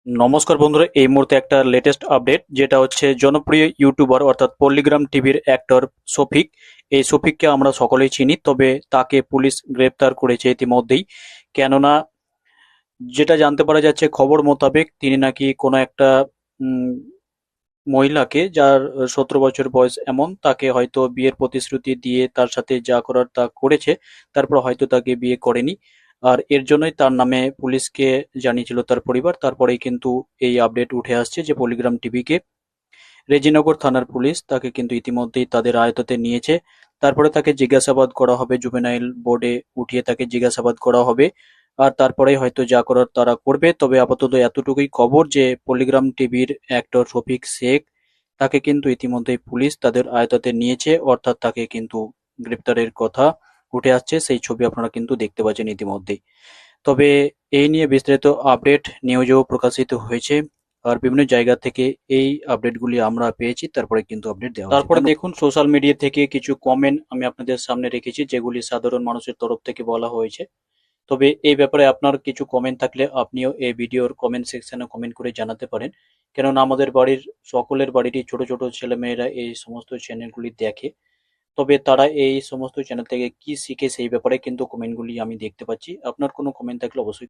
নমস্কার বন্ধুরা, এই মুহূর্তে একটা লেটেস্ট আপডেট, যেটা হচ্ছে জনপ্রিয় ইউটিউবার অর্থাৎ পল্লিগ্রাম টিভির অ্যাক্টর শফিক। এই শফিককে আমরা সকলেই চিনি, তবে তাকে পুলিশ গ্রেপ্তার করেছে ইতিমধ্যেই। কেননা যেটা জানতে পারা যাচ্ছে খবর মোতাবেক, তিনি নাকি কোনো একটা উম, মহিলাকে, যার 17 বছর বয়স এমন, তাকে হয়তো বিয়ের প্রতিশ্রুতি দিয়ে তার সাথে যা করার তা করেছে, তারপর হয়তো তাকে বিয়ে করেনি। আর এর জন্যই তার নামে পুলিশকে জানিয়েছিল তার পরিবার। তারপরেই কিন্তু এই আপডেট উঠে আসছে যে পল্লিগ্রাম টিভিকে রেজিনগর থানার পুলিশ তাকে কিন্তু ইতিমধ্যেই তাদের আয়ত্তে নিয়েছে। তারপরে তাকে জিজ্ঞাসাবাদ করা হবে, জুভেনাইল বোর্ডে উঠিয়ে তাকে জিজ্ঞাসাবাদ করা হবে। আর তারপরে হয়তো যা করার তারা করবে। তবে আপাতত এতটুকুই খবর যে পল্লিগ্রাম টিভির অ্যাক্টর শফিক শেখ, তাকে কিন্তু ইতিমধ্যেই পুলিশ তাদের আয়ত্তে নিয়েছে, অর্থাৎ তাকে কিন্তু গ্রেপ্তারের কথা উঠে আসছে। সেই ছবি আপনারা কিন্তু দেখতে পাচ্ছেন ইতিমধ্যেই। তবে এই নিয়ে বিস্তারিত আপডেট নিউজেও প্রকাশিত হয়েছে। আর বিভিন্ন জায়গা থেকে এই আপডেটগুলি আমরা পেয়েছি, তারপরে কিন্তু আপডেট দেওয়া হয়েছে। তারপরে দেখুন, সোশ্যাল মিডিয়া থেকে কিছু কমেন্ট আমি আপনাদের সামনে রেখেছি, যেগুলি সাধারণ মানুষের তরফ থেকে বলা হয়েছে। তবে এই ব্যাপারে আপনার কিছু কমেন্ট থাকলে আপনিও এই ভিডিওর কমেন্ট সেকশনে কমেন্ট করে জানাতে পারেন। কেননা আমাদের বাড়ির সকলের বাড়িরই ছোট ছোট ছেলেমেয়েরা এই সমস্ত চ্যানেলগুলি দেখে। তবে তারা এই সমস্ত চ্যানেল থেকে কি শিখে সেই ব্যাপারে কিন্তু কমেন্টগুলি আমি দেখতে পাচ্ছি। আপনার কোনো কমেন্ট থাকলে অবশ্যই